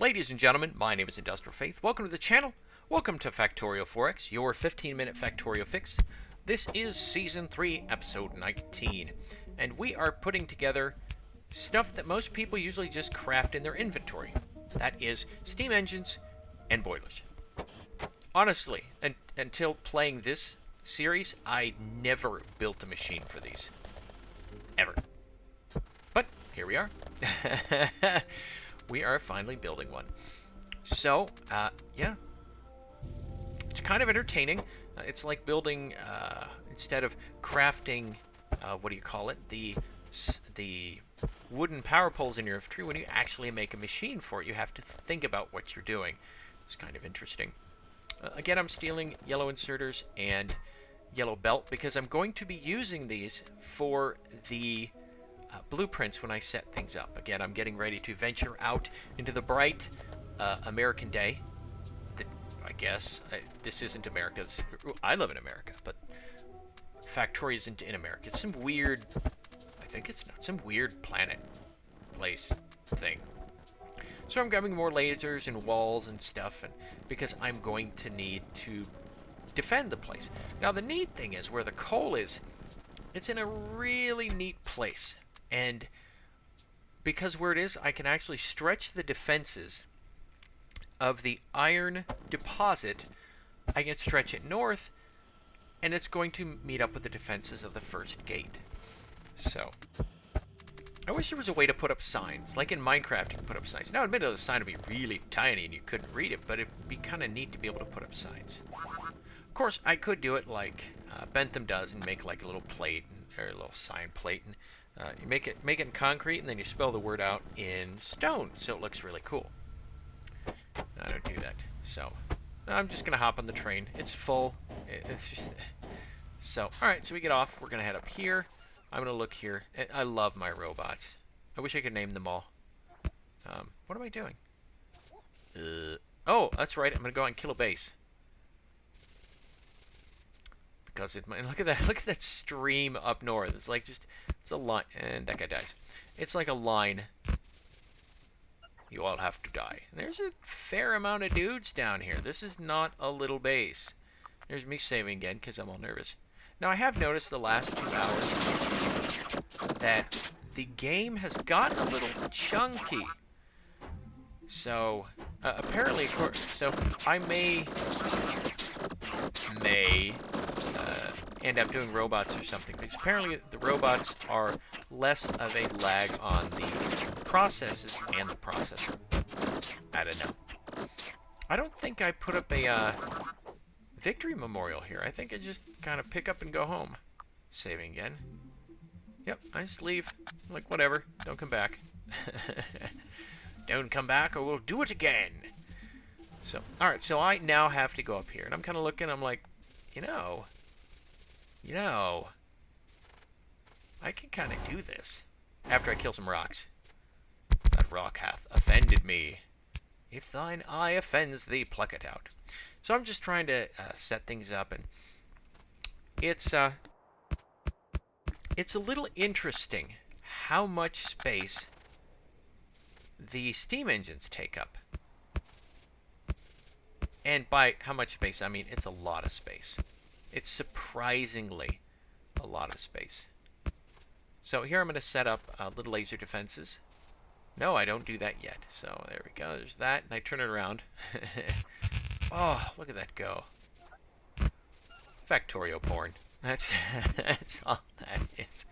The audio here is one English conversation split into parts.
Ladies and gentlemen, my name is IndustrialFaith. Welcome to the channel. Welcome to Factorio 4X, your 15-minute Factorio fix. This is Season 3, Episode 19, and we are putting together stuff that most people usually just craft in their inventory. That is steam engines and boilers. Honestly, until playing this series, I never built a machine for these. Ever. But here we are. We are finally building one. So, yeah. It's kind of entertaining. It's like building, instead of crafting, what do you call it? The wooden power poles in your inventory, when you actually make a machine for it, you have to think about what you're doing. It's kind of interesting. Again, I'm stealing yellow inserters and yellow belt because I'm going to be using these for the blueprints when I set things up. Again, I'm getting ready to venture out into the bright American day. I guess this isn't America. I live in America, but Factorio isn't in America. It's some weird, I think it's not, some weird planet, place, thing. So I'm grabbing more lasers and walls and stuff, and because I'm going to need to defend the place. Now the neat thing is where the coal is, it's in a really neat place. And because where it is, I can actually stretch the defenses of the iron deposit. I can stretch it north, and it's going to meet up with the defenses of the first gate. So, I wish there was a way to put up signs. Like in Minecraft, you can put up signs. Now, admittedly, the sign would be really tiny and you couldn't read it, but it'd be kind of neat to be able to put up signs. Of course, I could do it like Bentham does and make like a little plate, or a little sign plate, and you make it in concrete, and then you spell the word out in stone, so it looks really cool. I don't do that, so I'm just gonna hop on the train. It's full. It's just so. All right, so we get off. We're gonna head up here. I'm gonna look here. I love my robots. I wish I could name them all. What am I doing? Oh, that's right. I'm gonna go out and kill a base. Because look at that! Look at that stream up north. It's like just it's a line, and that guy dies. It's like a line. You all have to die. And there's a fair amount of dudes down here. This is not a little base. There's me saving again because I'm all nervous. Now I have noticed the last 2 hours that the game has gotten a little chunky. So apparently, so I may end up doing robots or something, because apparently the robots are less of a lag on the processes and the processor. I don't know. I don't think I put up a victory memorial here. I think I just kind of pick up and go home. Saving again. Yep, I just leave. I'm like, whatever, don't come back. Don't come back or we'll do it again. So, alright, so I now have to go up here. And I'm kind of looking, I'm like, you know, I can kind of do this. After I kill some rocks. That rock hath offended me. If thine eye offends thee, pluck it out. So I'm just trying to set things up, and it's a little interesting how much space the steam engines take up. And by how much space, I mean it's a lot of space. It's surprisingly a lot of space. So here I'm going to set up little laser defenses. No, I don't do that yet. So there we go. There's that. And I turn it around. Oh, look at that go. Factorio porn. That's all that is.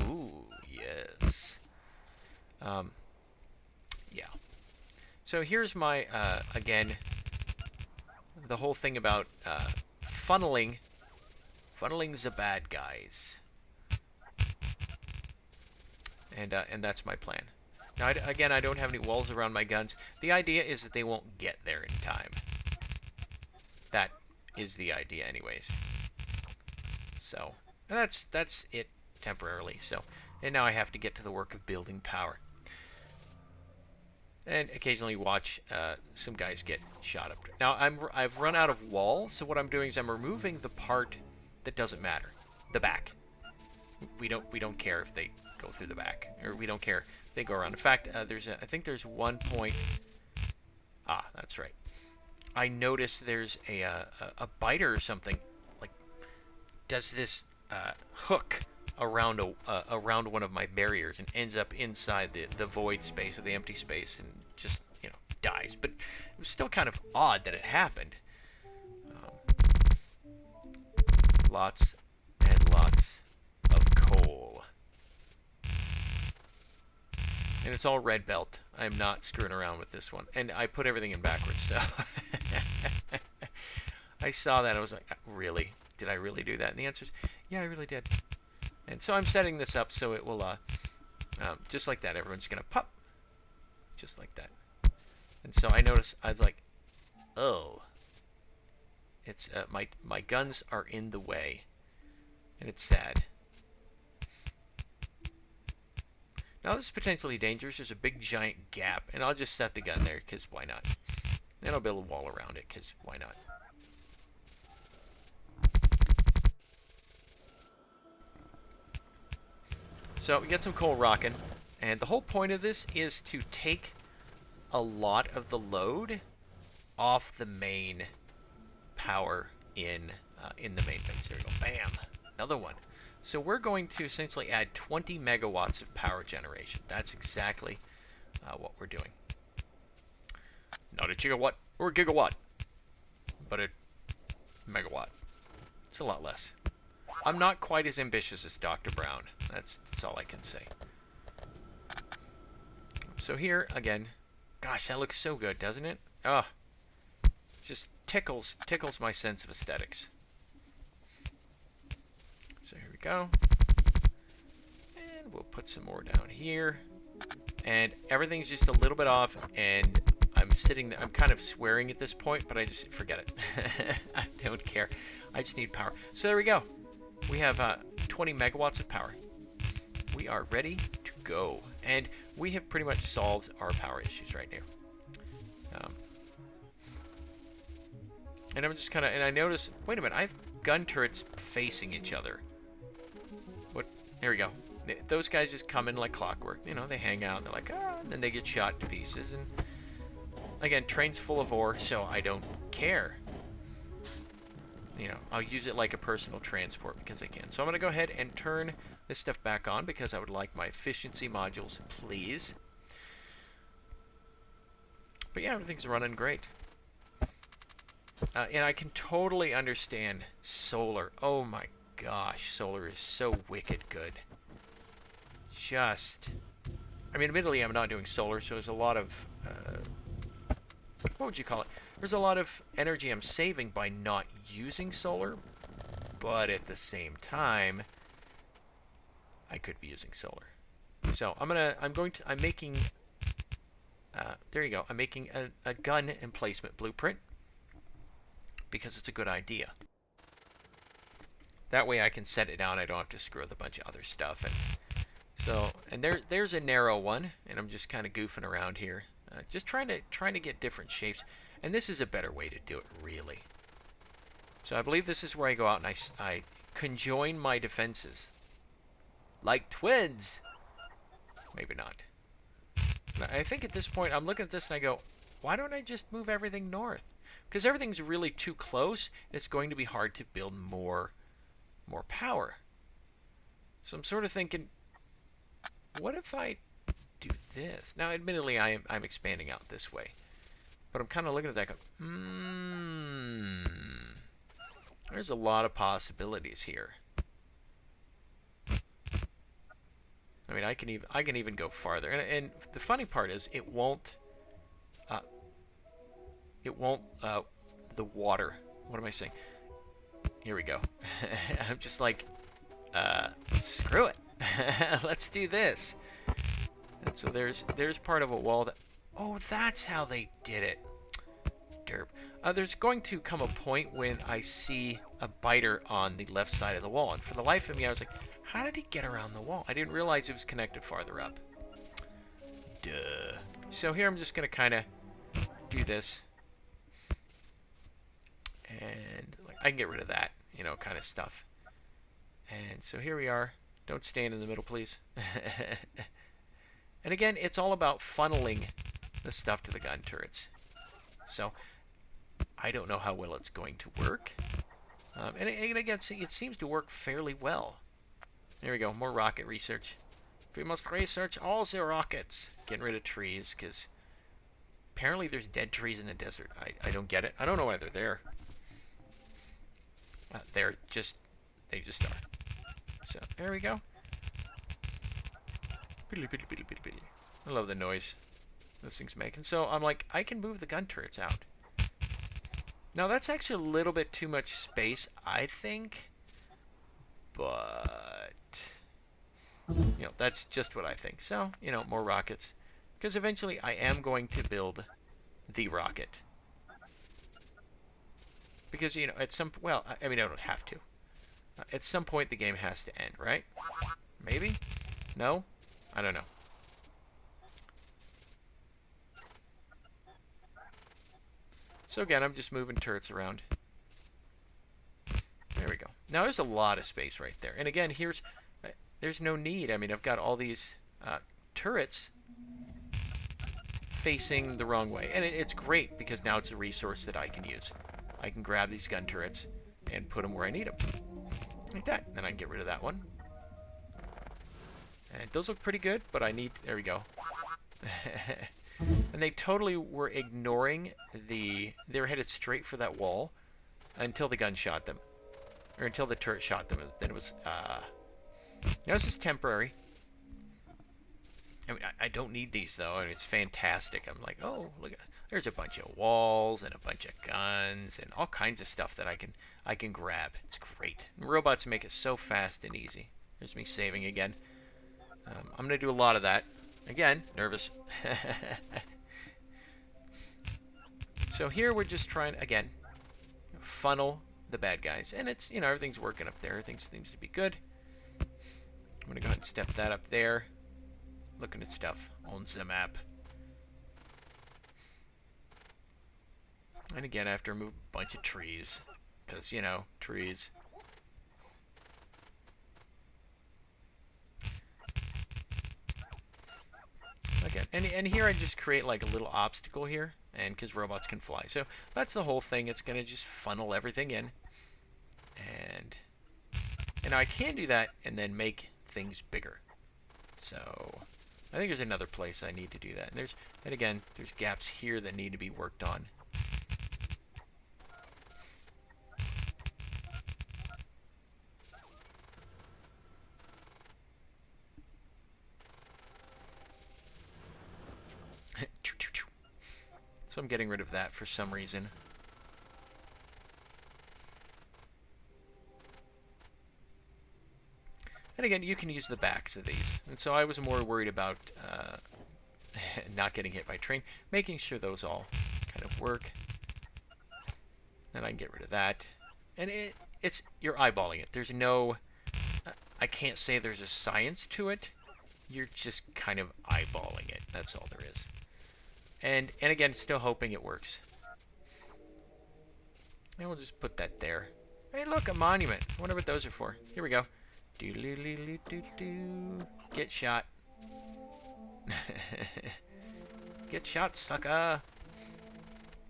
Ooh, yes. Yeah. So here's my, again, the whole thing about funneling. Funneling's the bad guys. And that's my plan. Now, again, I don't have any walls around my guns. The idea is that they won't get there in time. That is the idea anyways. So, that's it temporarily. So, and now I have to get to the work of building power. And occasionally watch some guys get shot up. Now, I've run out of walls, so what I'm doing is I'm removing the part that doesn't matter. The back. We don't care if they go through the back, or we don't care if they go around. In fact, I think there's one point Ah, that's right. I noticed there's a biter or something, like, does this hook around around one of my barriers and ends up inside the void space or the empty space and just, you know, dies. But it was still kind of odd that it happened. Lots and lots of coal. And it's all red belt. I'm not screwing around with this one. And I put everything in backwards, so... I saw that. I was like, really? Did I really do that? And the answer is, yeah, I really did. And so I'm setting this up so it will, just like that, everyone's going to pop. Just like that. And so I noticed, I was like, oh. It's, my guns are in the way. And it's sad. Now this is potentially dangerous. There's a big giant gap. And I'll just set the gun there, because why not? Then I'll build a wall around it, because why not? So we get some coal rocking. And the whole point of this is to take a lot of the load off the main power in the main base. There we go. Bam! Another one. So we're going to essentially add 20 megawatts of power generation. That's exactly what we're doing. Not a gigawatt or a gigawatt, but a megawatt. It's a lot less. I'm not quite as ambitious as Dr. Brown. That's all I can say. So here, again, gosh, that looks so good, doesn't it? Ah, just tickles my sense of aesthetics. So here we go. And we'll put some more down here. And everything's just a little bit off, and I'm sitting there. I'm kind of swearing at this point, but I just forget it. I don't care. I just need power. So there we go. We have 20 megawatts of power. We are ready to go. And we have pretty much solved our power issues right now. And I'm just kind of, and I notice, wait a minute, I have gun turrets facing each other. What? There we go. Those guys just come in like clockwork. You know, they hang out, and they're like, ah, and then they get shot to pieces. And again, train's full of ore, so I don't care. You know, I'll use it like a personal transport because I can. So I'm going to go ahead and turn this stuff back on because I would like my efficiency modules, please. But yeah, everything's running great. And I can totally understand solar. Oh my gosh, solar is so wicked good. Just, I mean, admittedly, I'm not doing solar, so there's a lot of, what would you call it? There's a lot of energy I'm saving by not using solar, but at the same time, I could be using solar. So I'm making, there you go. I'm making a gun emplacement blueprint because it's a good idea. That way I can set it down. I don't have to screw with a bunch of other stuff. And there's a narrow one, and I'm just kind of goofing around here, just trying to get different shapes. And this is a better way to do it, really. So I believe this is where I go out and I conjoin my defenses. Like twins! Maybe not. But I think at this point, I'm looking at this and I go, why don't I just move everything north? Because everything's really too close, and it's going to be hard to build more power. So I'm sort of thinking, what if I do this? Now, admittedly, I'm expanding out this way. But I'm kind of looking at that going, there's a lot of possibilities here. I mean, I can even go farther. And the funny part is, it won't, the water, what am I saying? Here we go. I'm just like, screw it. Let's do this. And so there's part of a wall that, oh, that's how they did it. Derp. There's going to come a point when I see a biter on the left side of the wall. And for the life of me, I was like, how did he get around the wall? I didn't realize it was connected farther up. Duh. So here I'm just going to kind of do this. And like, I can get rid of that, you know, kind of stuff. And so here we are. Don't stand in the middle, please. And again, it's all about funneling the stuff to the gun turrets. So I don't know how well it's going to work. And again, it seems to work fairly well. There we go, more rocket research. We must research all the rockets. Getting rid of trees, because apparently there's dead trees in the desert. I don't get it. I don't know why they're there. They just are. So, there we go. I love the noise this thing's making. So, I'm like, I can move the gun turrets out. Now, that's actually a little bit too much space, I think. But, you know, that's just what I think. So, you know, more rockets. Because eventually I am going to build the rocket. Because, you know, at some... Well, I mean, I don't have to. At some point, the game has to end, right? Maybe? No? I don't know. So again, I'm just moving turrets around. There we go. Now there's a lot of space right there. And again, there's no need. I mean, I've got all these turrets facing the wrong way. And it's great because now it's a resource that I can use. I can grab these gun turrets and put them where I need them. Like that. And I can get rid of that one. And those look pretty good, but I need... There we go. And they totally were ignoring they were headed straight for that wall until the gun shot them. Or until the turret shot them. Then it was, now this is temporary. I mean, I don't need these, though. I mean, it's fantastic. I'm like, oh, look, there's a bunch of walls and a bunch of guns and all kinds of stuff that I can grab. It's great. And robots make it so fast and easy. There's me saving again. I'm going to do a lot of that. Again, nervous. So here we're just trying, again, funnel the bad guys. And it's, you know, everything's working up there. Everything seems to be good. I'm going to go ahead and step that up there. Looking at stuff on the map. And again, I have to remove a bunch of trees. Because, you know, trees. Again, and here I just create like a little obstacle here. And because robots can fly. So that's the whole thing. It's going to just funnel everything in. And I can do that and then make things bigger. So I think there's another place I need to do that. And again, there's gaps here that need to be worked on. So I'm getting rid of that for some reason. And again, you can use the backs of these. And so I was more worried about not getting hit by train, making sure those all kind of work. And I can get rid of that. And you're eyeballing it. There's no, I can't say there's a science to it. You're just kind of eyeballing it. That's all there is. And again, still hoping it works. And we'll just put that there. Hey, look, a monument. I wonder what those are for. Here we go. Do-do-do-do-do-do. Get shot. Get shot, sucker.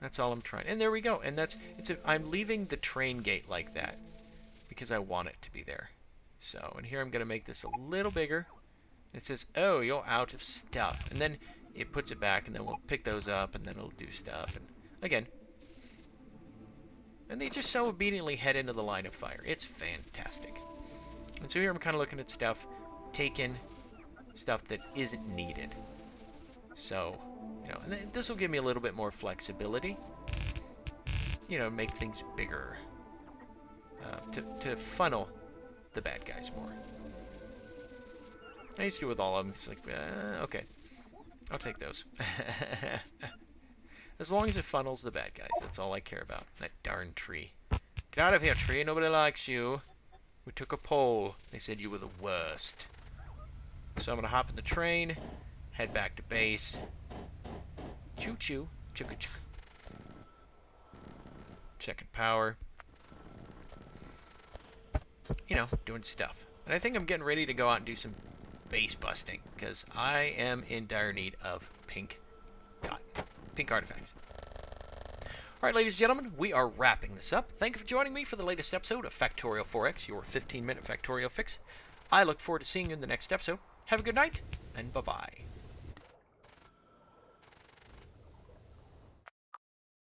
That's all I'm trying. And there we go. And I'm leaving the train gate like that because I want it to be there. So, and here I'm going to make this a little bigger. It says, oh, you're out of stuff. And then it puts it back, and then we'll pick those up, and then it'll do stuff. And again. And they just so obediently head into the line of fire. It's fantastic. And so here I'm kind of looking at stuff, taking stuff that isn't needed. So, you know, and this will give me a little bit more flexibility. You know, make things bigger. To funnel the bad guys more. I used to do with all of them. It's like, okay. I'll take those. As long as it funnels the bad guys. That's all I care about. That darn tree. Get out of here, tree. Nobody likes you. We took a poll. They said you were the worst. So I'm going to hop in the train. Head back to base. Choo-choo. Chugga-chugga. Checking power. You know, doing stuff. And I think I'm getting ready to go out and do some base busting, because I am in dire need of pink cotton. Pink artifacts. Alright, ladies and gentlemen, we are wrapping this up. Thank you for joining me for the latest episode of Factorio 4X, your 15-minute Factorio fix. I look forward to seeing you in the next episode. Have a good night, and bye-bye.